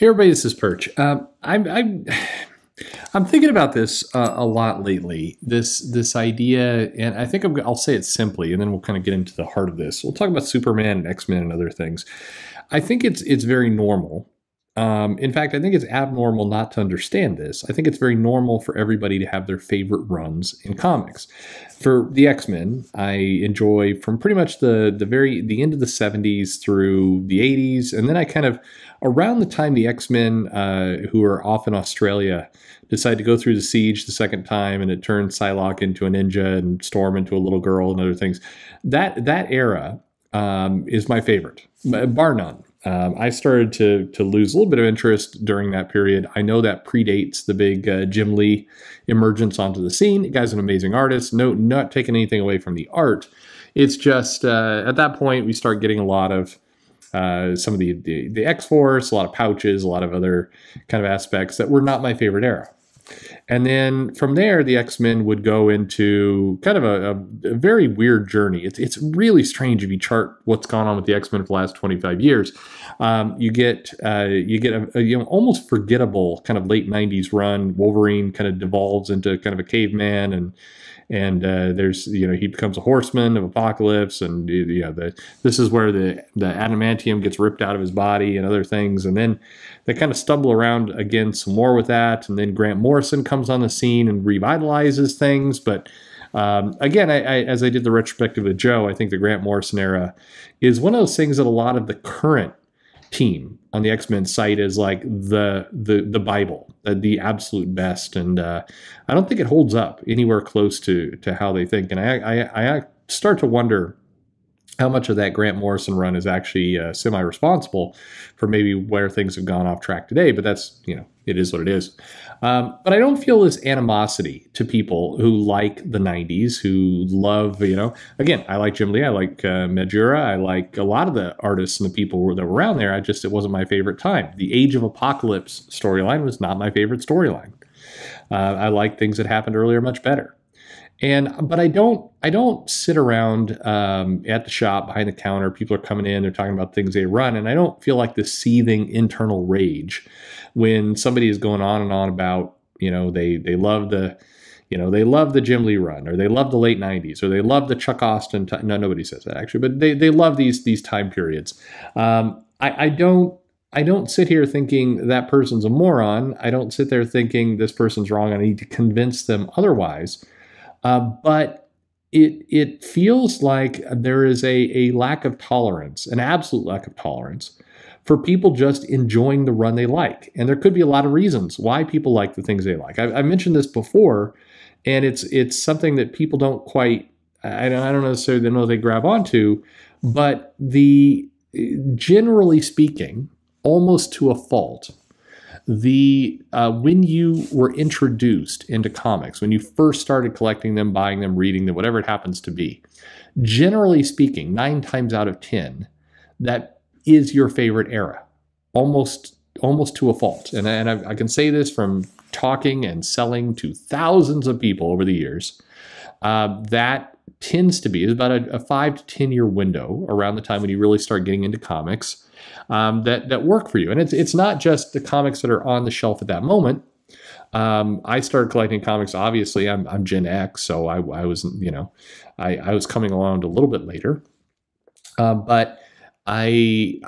Hey everybody, this is Perch. I'm thinking about this a lot lately. This idea, and I think I'll say it simply, and then we'll kind of get into the heart of this. We'll talk about Superman and X-Men and other things. I think it's very normal. In fact, I think it's abnormal not to understand this. I think it's very normal for everybody to have their favorite runs in comics. For the X-Men, I enjoy from pretty much the end of the 70s through the 80s, and then I kind of around the time the X-Men, who are off in Australia, decide to go through the siege the second time, and it turns Psylocke into a ninja and Storm into a little girl and other things. That era is my favorite, bar none. I started to lose a little bit of interest during that period. I know that predates the big Jim Lee emergence onto the scene. The guy's an amazing artist. No, not taking anything away from the art. It's just at that point we start getting a lot of some of the X-Force, a lot of pouches, a lot of other kind of aspects that were not my favorite era. And then from there, the X-Men would go into kind of a very weird journey. It's really strange if you chart what's gone on with the X-Men for the last 25 years. You get a almost forgettable kind of late 90s run. Wolverine kind of devolves into kind of a caveman, and there's he becomes a horseman of apocalypse, and this is where the adamantium gets ripped out of his body and other things, and then they kind of stumble around again some more with that, and then Grant Morrison comes on the scene and revitalizes things. But again, as I did the retrospective with Joe, I think the Grant Morrison era is one of those things that a lot of the current team on the X-Men site is like the Bible, the absolute best, and I don't think it holds up anywhere close to how they think. And I start to wonder how much of that Grant Morrison run is actually semi-responsible for maybe where things have gone off track today. But that's, it is what it is. But I don't feel this animosity to people who like the 90s, who love, again, I like Jim Lee, I like Majura, I like a lot of the artists and the people that were around there. It wasn't my favorite time. The Age of Apocalypse storyline was not my favorite storyline. I like things that happened earlier much better. But I don't sit around at the shop behind the counter. People are coming in, they're talking about things they run, and I don't feel like this seething internal rage when somebody is going on and on about they love the Jim Lee run, or they love the late 90s, or they love the Chuck Austin time. No, nobody says that actually, but they love these time periods. I don't sit here thinking that person's a moron. I don't sit there thinking this person's wrong. I need to convince them otherwise. But it feels like there is a lack of tolerance, an absolute lack of tolerance for people just enjoying the run they like. And there could be a lot of reasons why people like the things they like. I mentioned this before, and it's something that people don't quite, I don't necessarily know they grab onto, but generally speaking, almost to a fault, when you were introduced into comics, when you first started collecting them, buying them, reading them, whatever it happens to be, generally speaking, 9 times out of 10, that is your favorite era, almost to a fault. And I can say this from talking and selling to thousands of people over the years. That tends to be about a 5 to 10 year window around the time when you really start getting into comics. That work for you. And it's not just the comics that are on the shelf at that moment. I started collecting comics, obviously, I'm Gen X, so I was, I was coming along a little bit later. But I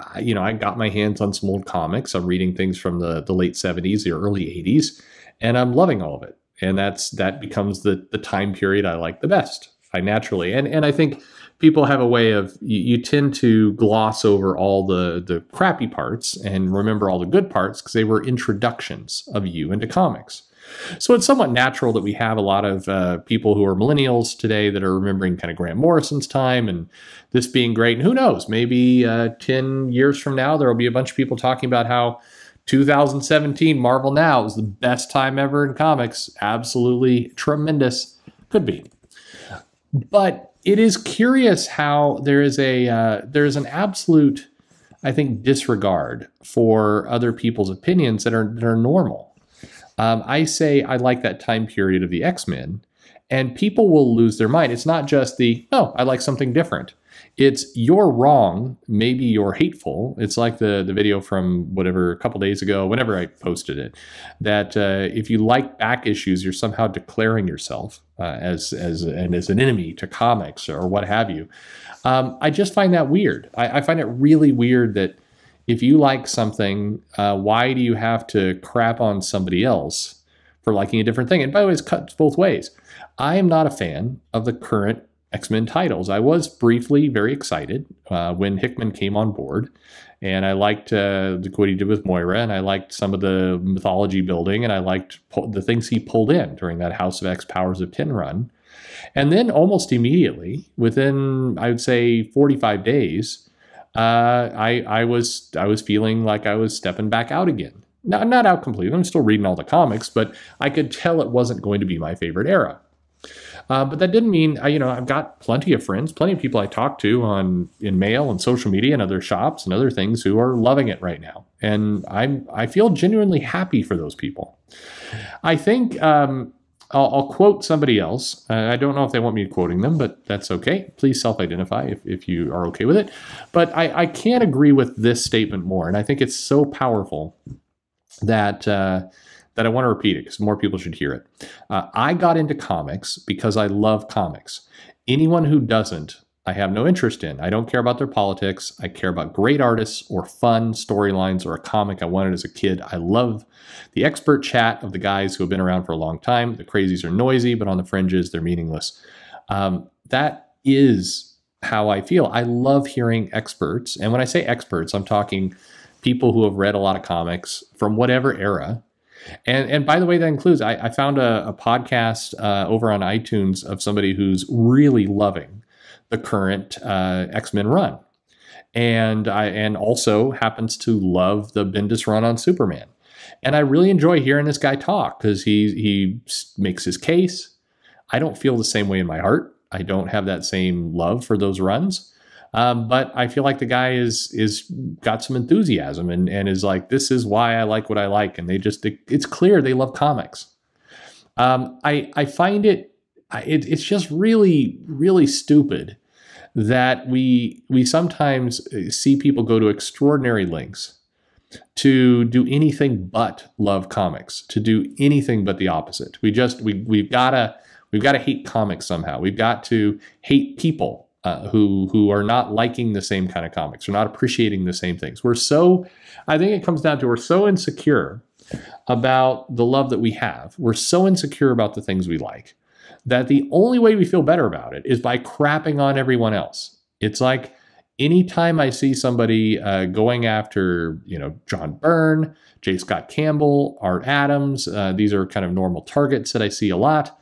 got my hands on some old comics. I'm reading things from the late 70s, the early 80s, and I'm loving all of it. And that becomes the time period I like the best. I naturally, and I think people have a way of, you tend to gloss over all the crappy parts and remember all the good parts because they were introductions of you into comics. So it's somewhat natural that we have a lot of people who are millennials today that are remembering kind of Grant Morrison's time and this being great. And who knows, maybe 10 years from now, there will be a bunch of people talking about how 2017 Marvel Now is the best time ever in comics. Absolutely tremendous. Could be. But it is curious how there is an absolute, I think, disregard for other people's opinions that are normal. I say I like that time period of the X-Men, And people will lose their mind. It's not just no, I like something different. It's you're wrong. Maybe you're hateful. It's like the video from whatever, a couple days ago, whenever I posted it, that if you like back issues, you're somehow declaring yourself as an enemy to comics or what have you. I just find that weird. I find it really weird that if you like something, why do you have to crap on somebody else for liking a different thing? And by the way, it's cut both ways. I am not a fan of the current X-Men titles. I was briefly very excited when Hickman came on board, and I liked what he did with Moira, and I liked some of the mythology building, and I liked the things he pulled in during that House of X Powers of 10 run. And then almost immediately, within, I would say, 45 days, I was feeling like I was stepping back out again. Not out completely. I'm still reading all the comics, but I could tell it wasn't going to be my favorite era. But that didn't mean, I've got plenty of friends, plenty of people I talk to in mail and social media and other shops and other things who are loving it right now. And I feel genuinely happy for those people. I think I'll quote somebody else. I don't know if they want me quoting them, but that's okay. Please self-identify if you are okay with it. But I can't agree with this statement more. And I think it's so powerful that I want to repeat it because more people should hear it. I got into comics because I love comics. Anyone who doesn't, I have no interest in. I don't care about their politics. I care about great artists or fun storylines or a comic I wanted as a kid. I love the expert chat of the guys who have been around for a long time. The crazies are noisy, but on the fringes, they're meaningless. That is how I feel. I love hearing experts. And when I say experts, I'm talking people who have read a lot of comics from whatever era. And by the way, that includes, I found a podcast over on iTunes of somebody who's really loving the current X-Men run. And also happens to love the Bendis run on Superman. And I really enjoy hearing this guy talk because he makes his case. I don't feel the same way in my heart. I don't have that same love for those runs. But I feel like the guy is got some enthusiasm and is like, this is why I like what I like. And it's clear they love comics. I find it's just really, really stupid that we sometimes see people go to extraordinary lengths to do anything but love comics, to do anything but the opposite. We've got to hate comics somehow. We've got to hate people who are not liking the same kind of comics, or not appreciating the same things. I think it comes down to we're so insecure about the love that we have. We're so insecure about the things we like that the only way we feel better about it is by crapping on everyone else. It's like anytime I see somebody going after, John Byrne, J. Scott Campbell, Art Adams, these are kind of normal targets that I see a lot.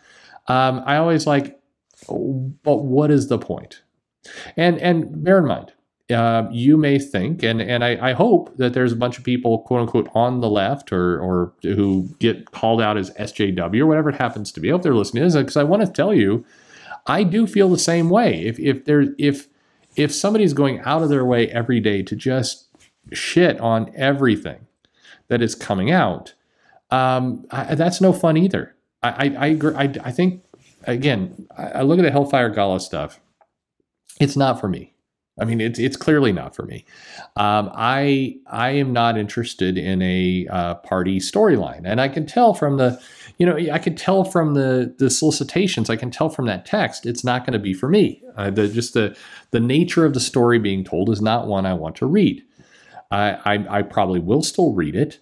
I always like, but what is the point? And bear in mind, you may think, and I hope that there's a bunch of people, quote unquote, on the left or who get called out as SJW or whatever it happens to be. I hope they're listening to this because I want to tell you, I do feel the same way. If somebody's going out of their way every day to just shit on everything that is coming out, that's no fun either. I agree. I think, again, I look at the Hellfire Gala stuff. It's not for me. I mean, it's clearly not for me. I am not interested in a party storyline, and I can tell from the solicitations. I can tell from that text, it's not going to be for me. The nature of the story being told is not one I want to read. I probably will still read it,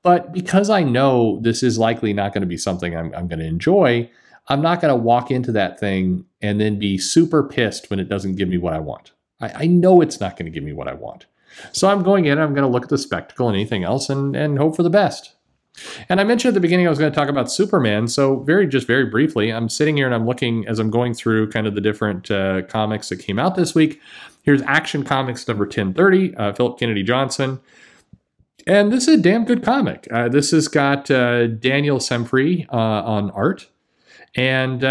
but because I know this is likely not going to be something I'm going to enjoy, I'm not going to walk into that thing and then be super pissed when it doesn't give me what I want. I know it's not going to give me what I want. So I'm going in, I'm going to look at the spectacle and anything else and hope for the best. And I mentioned at the beginning I was going to talk about Superman. So very briefly, I'm sitting here and I'm looking as I'm going through kind of the different comics that came out this week. Here's Action Comics number 1030, Philip Kennedy Johnson. And this is a damn good comic. This has got Daniel Semfrey on art. And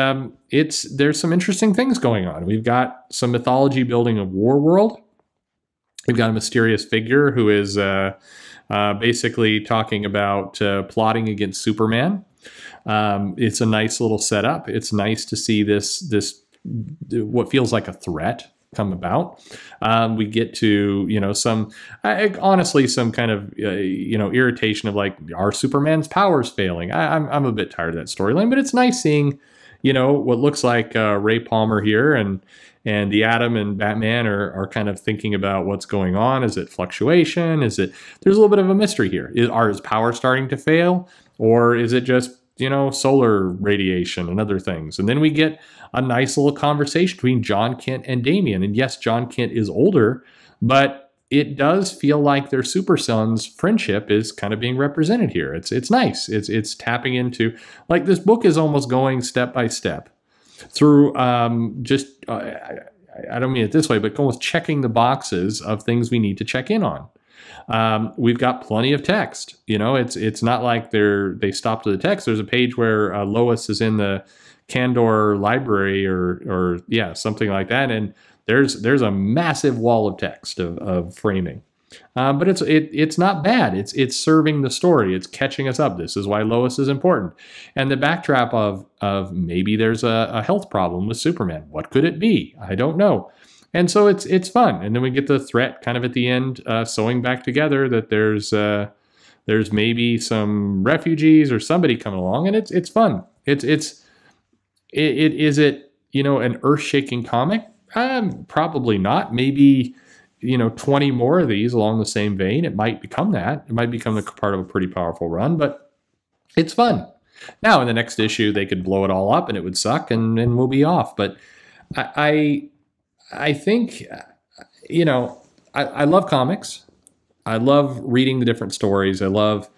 there's some interesting things going on. We've got some mythology building of Warworld. We've got a mysterious figure who is basically talking about plotting against Superman. It's a nice little setup. It's nice to see this what feels like a threat come about. We get to, honestly, some kind of, irritation of like, are Superman's powers failing? I'm a bit tired of that storyline, but it's nice seeing, what looks like Ray Palmer here and the Atom and Batman are kind of thinking about what's going on. Is it fluctuation? There's a little bit of a mystery here. Are his powers starting to fail? Or is it just, solar radiation and other things? And then we get a nice little conversation between John Kent and Damian. And yes, John Kent is older, but it does feel like their Super Sons friendship is kind of being represented here. It's nice. It's tapping into, like, this book is almost going step by step through I don't mean it this way, but almost checking the boxes of things we need to check in on. We've got plenty of text. It's not like they stopped at the text. There's a page where Lois is in the Candor library or something like that, and there's a massive wall of text of framing. But it's not bad. It's serving the story. It's catching us up. This is why Lois is important. And the backdrop of maybe there's a health problem with Superman. What could it be? I don't know. And so it's fun. And then we get the threat kind of at the end, sewing back together that there's maybe some refugees or somebody coming along, and it's fun. Is it an earth-shaking comic? Probably not. Maybe 20 more of these along the same vein. It might become that. It might become a part of a pretty powerful run, but it's fun. Now in the next issue, they could blow it all up and it would suck and we'll be off. But I think, I love comics. I love reading the different stories. I love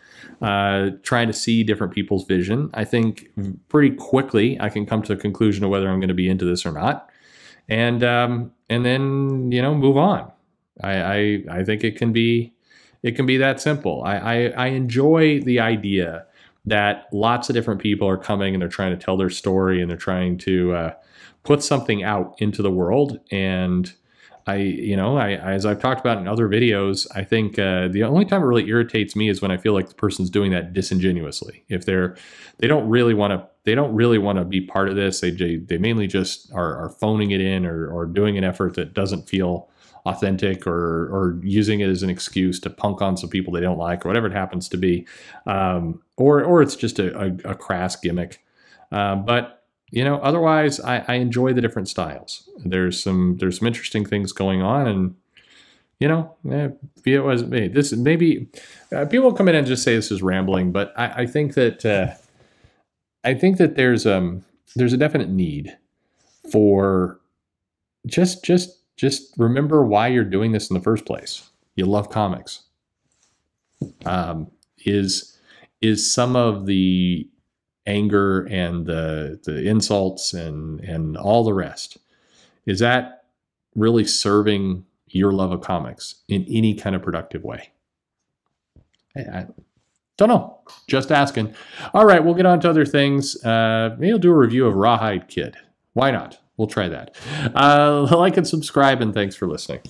trying to see different people's vision. I think pretty quickly I can come to a conclusion of whether I'm going to be into this or not. And then, move on. I think it can be that simple. I enjoy the idea that lots of different people are coming and they're trying to tell their story and they're trying to put something out into the world. And as I've talked about in other videos, I think the only time it really irritates me is when I feel like the person's doing that disingenuously. If they don't really want to be part of this. They mainly just are phoning it in or doing an effort that doesn't feel authentic or using it as an excuse to punk on some people they don't like or whatever it happens to be. Or it's just a crass gimmick. But otherwise, I enjoy the different styles. There's some interesting things going on, and be it was me. This maybe people come in and just say this is rambling, but I think that there's a definite need for just remember why you're doing this in the first place. You love comics. Is some of the anger and the insults and all the rest, is that really serving your love of comics in any kind of productive way? I don't know. Just asking. All right, we'll get on to other things. Maybe I'll do a review of Rawhide Kid. Why not? We'll try that. Like and subscribe, and thanks for listening.